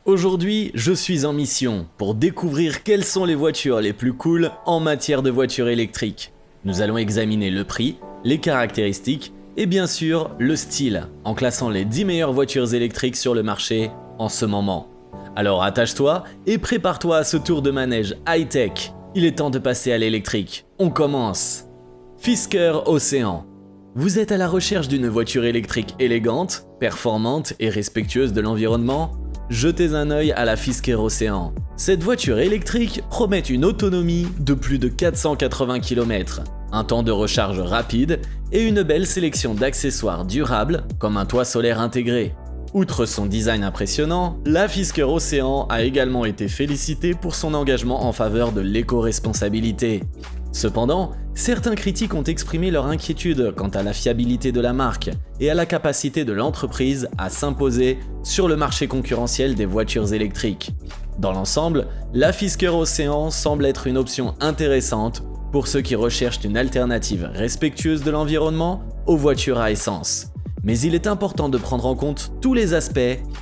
Aujourd'hui, je suis en mission pour découvrir quelles sont les voitures les plus cool en matière de voitures électriques. Nous allons examiner le prix, les caractéristiques et bien sûr le style en classant les 10 meilleures voitures électriques sur le marché en ce moment. Alors attache-toi et prépare-toi à ce tour de manège high-tech. Il est temps de passer à l'électrique. On commence. Fisker Ocean. Vous êtes à la recherche d'une voiture électrique élégante, performante et respectueuse de l'environnement ? Jetez un œil à la Fisker Ocean. Cette voiture électrique promet une autonomie de plus de 480 km, un temps de recharge rapide et une belle sélection d'accessoires durables comme un toit solaire intégré. Outre son design impressionnant, la Fisker Ocean a également été félicitée pour son engagement en faveur de l'éco-responsabilité. Cependant, certains critiques ont exprimé leur inquiétude quant à la fiabilité de la marque et à la capacité de l'entreprise à s'imposer sur le marché concurrentiel des voitures électriques. Dans l'ensemble, la Fisker Ocean semble être une option intéressante pour ceux qui recherchent une alternative respectueuse de l'environnement aux voitures à essence. Mais il est important de prendre en compte tous les aspects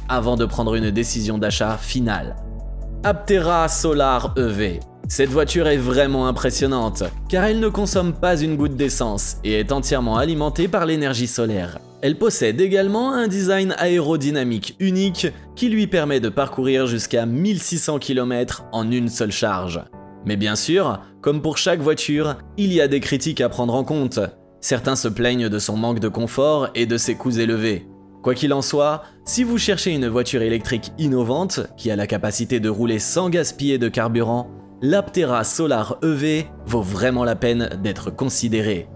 avant de prendre une décision d'achat finale. Aptera Solar EV. Cette voiture est vraiment impressionnante, car elle ne consomme pas une goutte d'essence et est entièrement alimentée par l'énergie solaire. Elle possède également un design aérodynamique unique qui lui permet de parcourir jusqu'à 1600 km en une seule charge. Mais bien sûr, comme pour chaque voiture, il y a des critiques à prendre en compte. Certains se plaignent de son manque de confort et de ses coûts élevés. Quoi qu'il en soit, si vous cherchez une voiture électrique innovante qui a la capacité de rouler sans gaspiller de carburant, l'Aptera Solar EV vaut vraiment la peine d'être considéré.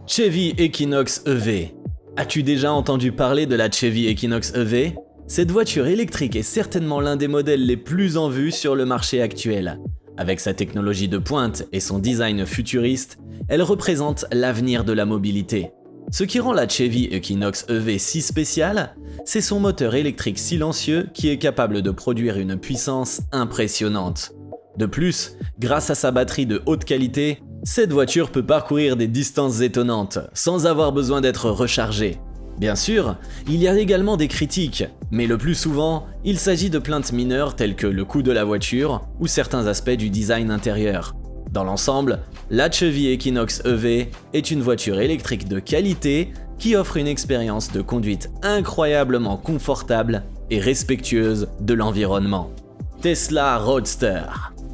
Chevy Equinox EV. As-tu déjà entendu parler de la Chevy Equinox EV ? Cette voiture électrique est certainement l'un des modèles les plus en vue sur le marché actuel. Avec sa technologie de pointe et son design futuriste, elle représente l'avenir de la mobilité. Ce qui rend la Chevy Equinox EV si spéciale, c'est son moteur électrique silencieux qui est capable de produire une puissance impressionnante. De plus, grâce à sa batterie de haute qualité, cette voiture peut parcourir des distances étonnantes sans avoir besoin d'être rechargée. Bien sûr, il y a également des critiques, mais le plus souvent, il s'agit de plaintes mineures telles que le coût de la voiture ou certains aspects du design intérieur. Dans l'ensemble, la Chevy Equinox EV est une voiture électrique de qualité qui offre une expérience de conduite incroyablement confortable et respectueuse de l'environnement. Tesla Roadster.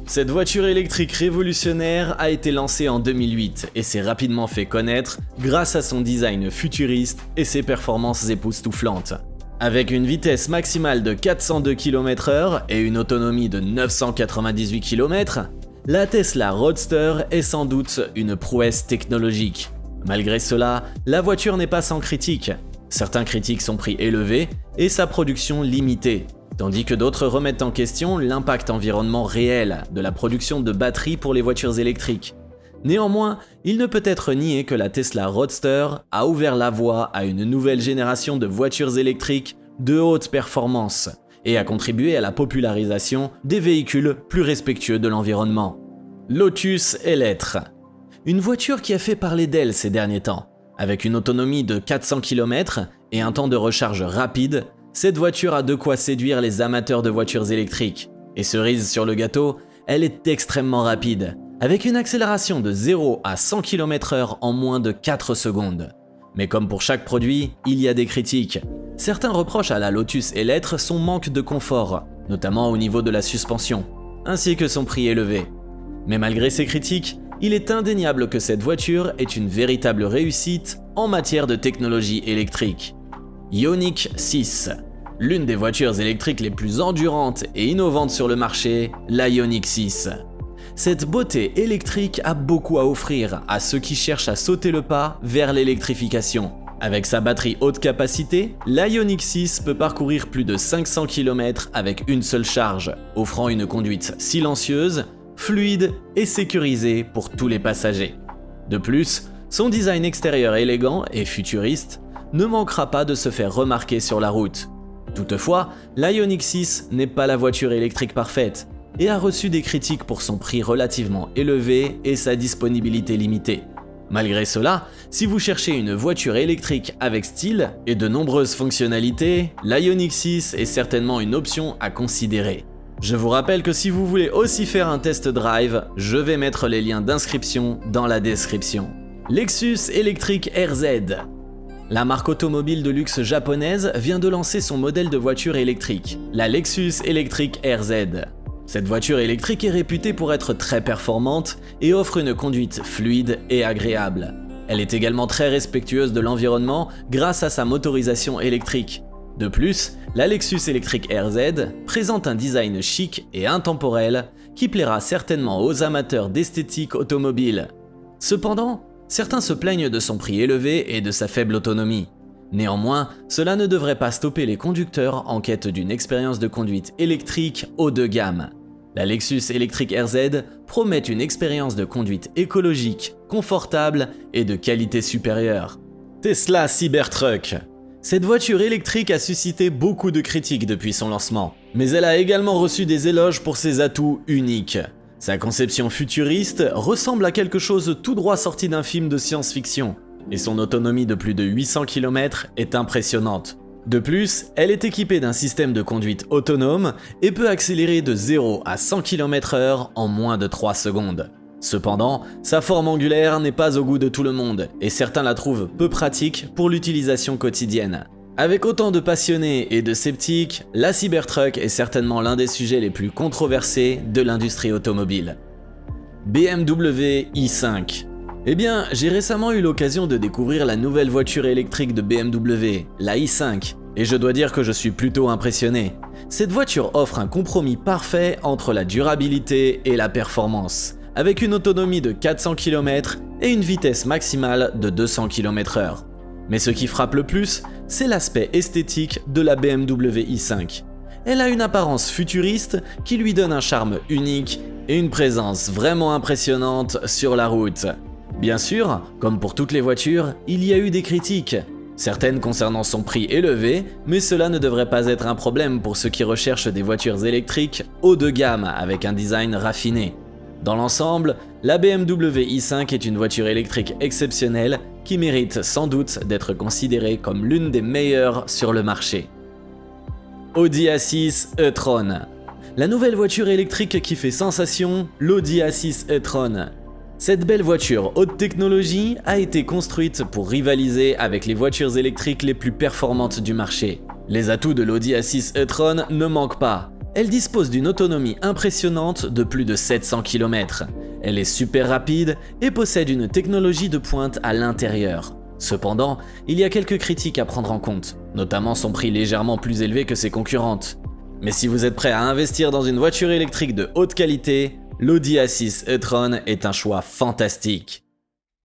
Cette voiture électrique révolutionnaire a été lancée en 2008 et s'est rapidement fait connaître grâce à son design futuriste et ses performances époustouflantes. Avec une vitesse maximale de 402 km/h et une autonomie de 998 km, la Tesla Roadster est sans doute une prouesse technologique. Malgré cela, la voiture n'est pas sans critique. Certains critiquent son prix élevé et sa production limitée, tandis que d'autres remettent en question l'impact environnement réel de la production de batteries pour les voitures électriques. Néanmoins, il ne peut être nié que la Tesla Roadster a ouvert la voie à une nouvelle génération de voitures électriques de haute performance et a contribué à la popularisation des véhicules plus respectueux de l'environnement. Lotus Eletre. Une voiture qui a fait parler d'elle ces derniers temps. Avec une autonomie de 400 km et un temps de recharge rapide, cette voiture a de quoi séduire les amateurs de voitures électriques. Et cerise sur le gâteau, elle est extrêmement rapide, avec une accélération de 0 à 100 km/h en moins de 4 secondes. Mais comme pour chaque produit, il y a des critiques. Certains reprochent à la Lotus Eletre son manque de confort, notamment au niveau de la suspension, ainsi que son prix élevé. Mais malgré ces critiques, il est indéniable que cette voiture est une véritable réussite en matière de technologie électrique. Ioniq 6. L'une des voitures électriques les plus endurantes et innovantes sur le marché, la Ioniq 6. Cette beauté électrique a beaucoup à offrir à ceux qui cherchent à sauter le pas vers l'électrification. Avec sa batterie haute capacité, la Ioniq 6 peut parcourir plus de 500 km avec une seule charge, offrant une conduite silencieuse, fluide et sécurisée pour tous les passagers. De plus, son design extérieur élégant et futuriste ne manquera pas de se faire remarquer sur la route. Toutefois, la Ioniq 6 n'est pas la voiture électrique parfaite et a reçu des critiques pour son prix relativement élevé et sa disponibilité limitée. Malgré cela, si vous cherchez une voiture électrique avec style et de nombreuses fonctionnalités, l'Ioniq 6 est certainement une option à considérer. Je vous rappelle que si vous voulez aussi faire un test drive, je vais mettre les liens d'inscription dans la description. Lexus Electric RZ. La marque automobile de luxe japonaise vient de lancer son modèle de voiture électrique, la Lexus Electric RZ. Cette voiture électrique est réputée pour être très performante et offre une conduite fluide et agréable. Elle est également très respectueuse de l'environnement grâce à sa motorisation électrique. De plus, la Lexus Electric RZ présente un design chic et intemporel qui plaira certainement aux amateurs d'esthétique automobile. Cependant, certains se plaignent de son prix élevé et de sa faible autonomie. Néanmoins, cela ne devrait pas stopper les conducteurs en quête d'une expérience de conduite électrique haut de gamme. La Lexus Electric RZ promet une expérience de conduite écologique, confortable et de qualité supérieure. Tesla Cybertruck. Cette voiture électrique a suscité beaucoup de critiques depuis son lancement, mais elle a également reçu des éloges pour ses atouts uniques. Sa conception futuriste ressemble à quelque chose tout droit sorti d'un film de science-fiction, et son autonomie de plus de 800 km est impressionnante. De plus, elle est équipée d'un système de conduite autonome et peut accélérer de 0 à 100 km/h en moins de 3 secondes. Cependant, sa forme angulaire n'est pas au goût de tout le monde, et certains la trouvent peu pratique pour l'utilisation quotidienne. Avec autant de passionnés et de sceptiques, la Cybertruck est certainement l'un des sujets les plus controversés de l'industrie automobile. BMW i5. Eh bien, j'ai récemment eu l'occasion de découvrir la nouvelle voiture électrique de BMW, la i5, et je dois dire que je suis plutôt impressionné. Cette voiture offre un compromis parfait entre la durabilité et la performance, avec une autonomie de 400 km et une vitesse maximale de 200 km/h. Mais ce qui frappe le plus, c'est l'aspect esthétique de la BMW i5. Elle a une apparence futuriste qui lui donne un charme unique et une présence vraiment impressionnante sur la route. Bien sûr, comme pour toutes les voitures, il y a eu des critiques. Certaines concernant son prix élevé, mais cela ne devrait pas être un problème pour ceux qui recherchent des voitures électriques haut de gamme avec un design raffiné. Dans l'ensemble, la BMW i5 est une voiture électrique exceptionnelle qui mérite sans doute d'être considérée comme l'une des meilleures sur le marché. Audi A6 e-tron. La nouvelle voiture électrique qui fait sensation, l'Audi A6 e-tron. Cette belle voiture haute technologie a été construite pour rivaliser avec les voitures électriques les plus performantes du marché. Les atouts de l'Audi A6 e-tron ne manquent pas. Elle dispose d'une autonomie impressionnante de plus de 700 km. Elle est super rapide et possède une technologie de pointe à l'intérieur. Cependant, il y a quelques critiques à prendre en compte, notamment son prix légèrement plus élevé que ses concurrentes. Mais si vous êtes prêt à investir dans une voiture électrique de haute qualité, l'Audi A6 e-tron est un choix fantastique.